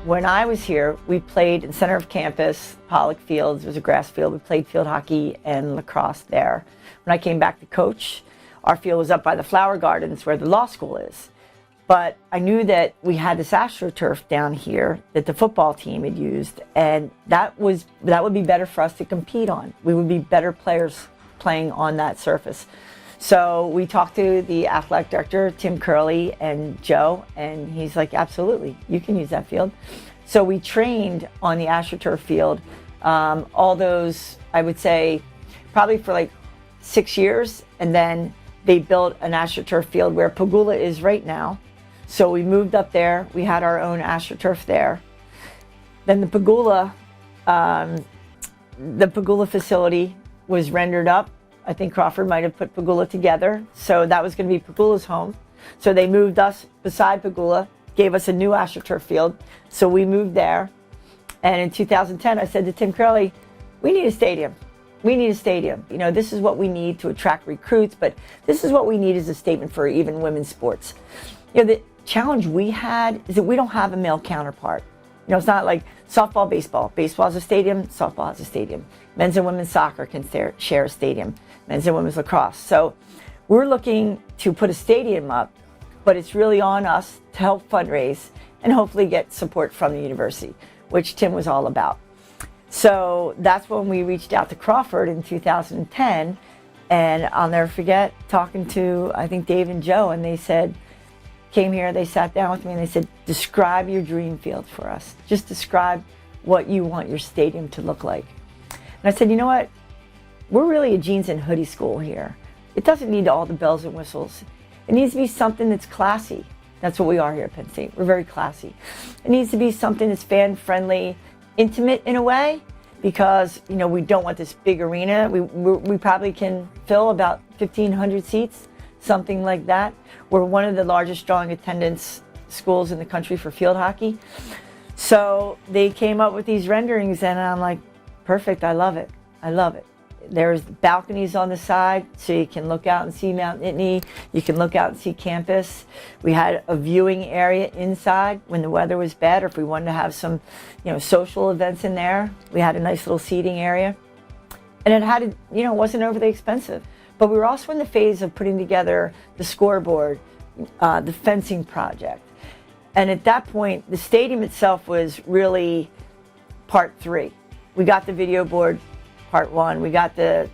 when I was here, we played in the center of campus, Pollock Fields. It was a grass field. We played field hockey and lacrosse there. When I came back to coach, our field was up by the Flower Gardens where the law school is. But I knew that we had this AstroTurf down here that the football team had used, and that would be better for us to compete on. We would be better players playing on that surface. So we talked to the athletic director, Tim Curley, and Joe, and he's like, absolutely, you can use that field. So we trained on the AstroTurf field, all those, I would say, probably for like 6 years, and then they built an AstroTurf field where Pagula is right now. So we moved up there. We had our own AstroTurf there. Then the Pagula facility was rendered up. I think Crawford might have put Pagula together. So that was going to be Pagula's home. So they moved us beside Pagula, gave us a new AstroTurf field. So we moved there. And in 2010, I said to Tim Curley, we need a stadium. We need a stadium. You know, this is what we need to attract recruits, but this is what we need as a statement for even women's sports. You know, the challenge we had is that we don't have a male counterpart. You know, it's not like softball, baseball. Baseball has a stadium, softball has a stadium. Men's and women's soccer can share a stadium. Men's and women's lacrosse. So we're looking to put a stadium up, but it's really on us to help fundraise and hopefully get support from the university, which Tim was all about. So that's when we reached out to Crawford in 2010, and I'll never forget talking to, I think, Dave and Joe, and they said, came here, they sat down with me and they said, describe your dream field for us. Just describe what you want your stadium to look like. And I said, you know what? We're really a jeans and hoodie school here. It doesn't need all the bells and whistles. It needs to be something that's classy. That's what we are here at Penn State. We're very classy. It needs to be something that's fan-friendly, intimate in a way, because, you know, we don't want this big arena. We probably can fill about 1,500 seats, something like that. We're one of the largest drawing attendance schools in the country for field hockey. So they came up with these renderings, and I'm like, perfect, I love it. I love it. There's balconies on the side, so you can look out and see Mount Nittany. You can look out and see campus. We had a viewing area inside when the weather was bad, or if we wanted to have some, you know, social events in there. We had a nice little seating area, and it had, you know, it wasn't overly expensive. But we were also in the phase of putting together the scoreboard, the fencing project, and at that point, the stadium itself was really part 3. We got the video board. Part 1, we got the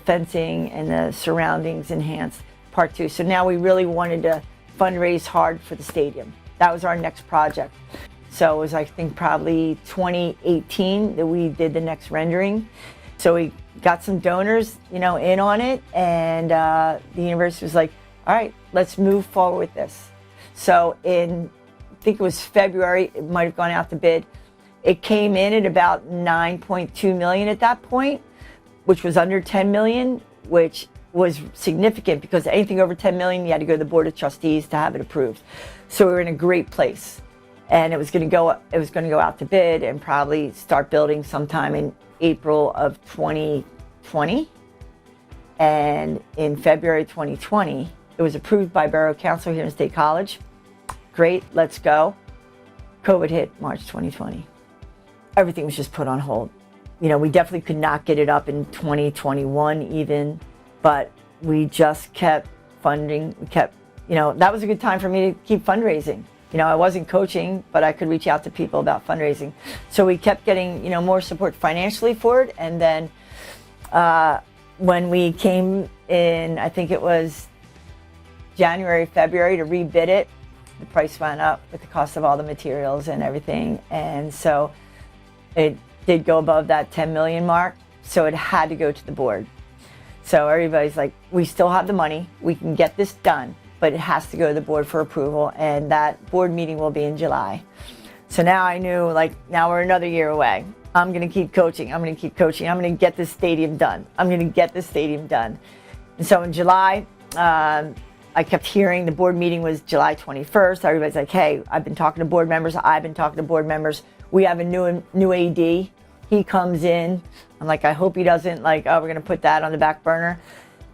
fencing and the surroundings enhanced, part 2. So now we really wanted to fundraise hard for the stadium. That was our next project. So it was, I think, probably 2018 that we did the next rendering. So we got some donors, you know, in on it, and the university was like, all right, let's move forward with this. So in, I think it was February, it might have gone out to bid. It came in at about 9.2 million at that point, which was under 10 million, which was significant because anything over 10 million, you had to go to the Board of Trustees to have it approved. So we were in a great place, and it was going to go out to bid and probably start building sometime in April of 2020. And in February 2020, it was approved by Borough Council here in State College. Great, let's go. COVID hit March 2020. Everything was just put on hold. You know, we definitely could not get it up in 2021 even, but we just kept funding. We kept, you know, that was a good time for me to keep fundraising. You know, I wasn't coaching, but I could reach out to people about fundraising. So we kept getting, you know, more support financially for it. And then when we came in, I think it was January, February to rebid it, the price went up with the cost of all the materials and everything. And so it did go above that 10 million mark, so it had to go to the board. So everybody's like, we still have the money, we can get this done, but it has to go to the board for approval, and that board meeting will be in July. So now I knew, like, now we're another year away. I'm gonna keep coaching, I'm gonna get this stadium done. And so in July, I kept hearing the board meeting was July 21st. Everybody's like, hey, I've been talking to board members, we have a new AD. He comes in. I'm like, I hope he doesn't like, oh, we're going to put that on the back burner.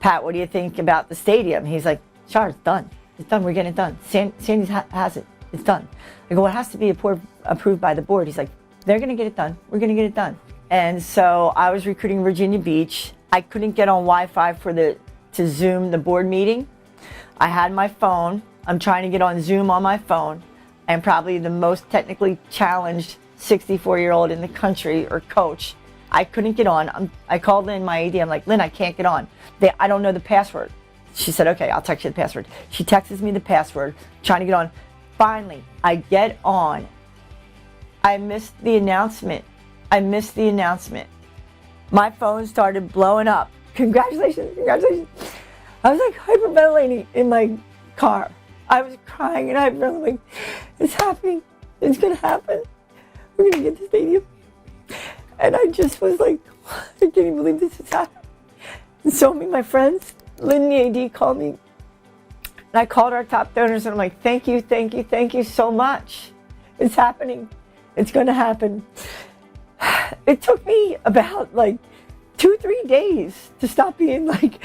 Pat, what do you think about the stadium? He's like, Char, it's done. It's done. We're getting it done. Sandy has it. It's done. I go, well, it has to be approved by the board. He's like, they're going to get it done. We're going to get it done. And so I was recruiting Virginia Beach. I couldn't get on Wi-Fi to Zoom the board meeting. I had my phone. I'm trying to get on Zoom on my phone. I'm probably the most technically challenged 64-year-old in the country, or coach. I couldn't get on. I called Lynn, my AD. I'm like, Lynn, I can't get on. I don't know the password. She said, okay, I'll text you the password. She texts me the password, trying to get on. Finally, I get on. I missed the announcement. My phone started blowing up. Congratulations. I was like hyperventilating in my car. I was crying and hyperventilating. It's happening. It's going to happen. We're going to get the stadium. And I just was like, I can't even believe this is happening. And so me, my friends, Lynn, the AD, called me. And I called our top donors and I'm like, thank you so much. It's happening. It's going to happen. It took me about like 2-3 days to stop being like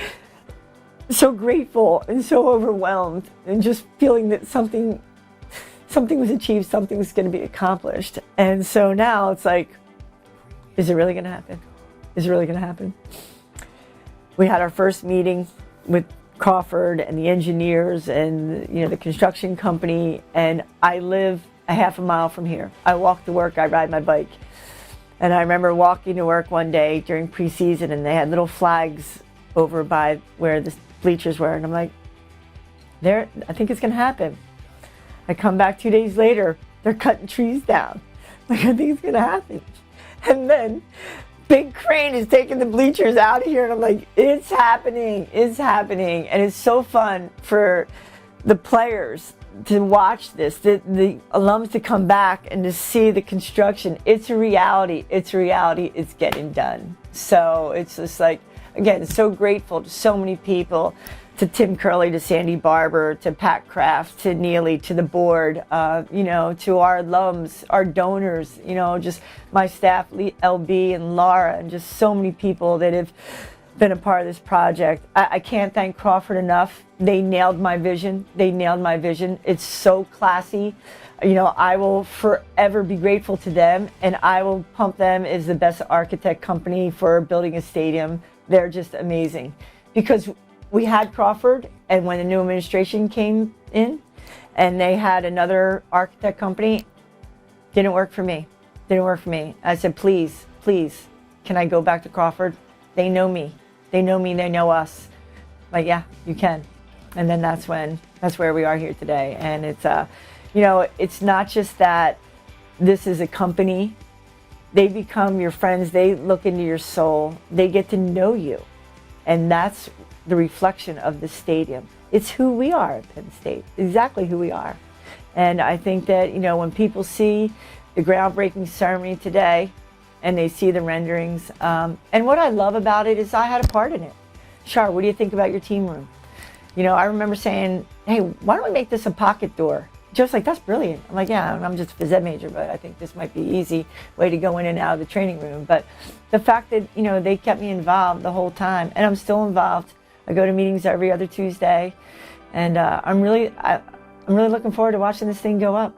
so grateful and so overwhelmed and just feeling that something was achieved, something was going to be accomplished. And so now it's like, is it really going to happen? Is it really going to happen? We had our first meeting with Crawford and the engineers and the construction company, and I live a half a mile from here. I walk to work, I ride my bike. And I remember walking to work one day during preseason, and they had little flags over by where the bleachers were, and I'm like, I think it's gonna happen. I come back 2 days later, they're cutting trees down. Like, I think it's gonna happen. And then big crane is taking the bleachers out of here, and I'm like, it's happening. And it's so fun for the players to watch this, the alums to come back and to see the construction. It's a reality. It's getting done. So it's just like, again, so grateful to so many people, to Tim Curley, to Sandy Barber, to Pat Kraft, to Neely, to the board, to our alums, our donors, just my staff, LB and Laura, and just so many people that have been a part of this project. I can't thank Crawford enough. They nailed my vision. It's so classy. I will forever be grateful to them, and I will pump them as the best architect company for building a stadium. They're just amazing. Because we had Crawford, and when the new administration came in, and they had another architect company, didn't work for me. I said, please, can I go back to Crawford? They know me, they know us. Like, yeah, you can. And then that's where we are here today. And it's, it's not just that this is a company. They become your friends. They look into your soul. They get to know you. And that's the reflection of the stadium. It's who we are at Penn State, exactly who we are. And I think that, when people see the groundbreaking ceremony today and they see the renderings, and what I love about it is I had a part in it. Char, what do you think about your team room? I remember saying, hey, why don't we make this a pocket door? Joe's like, that's brilliant. I'm like, yeah, I'm just a phys ed major, but I think this might be an easy way to go in and out of the training room. But the fact that, they kept me involved the whole time, and I'm still involved. I go to meetings every other Tuesday, and I'm really looking forward to watching this thing go up.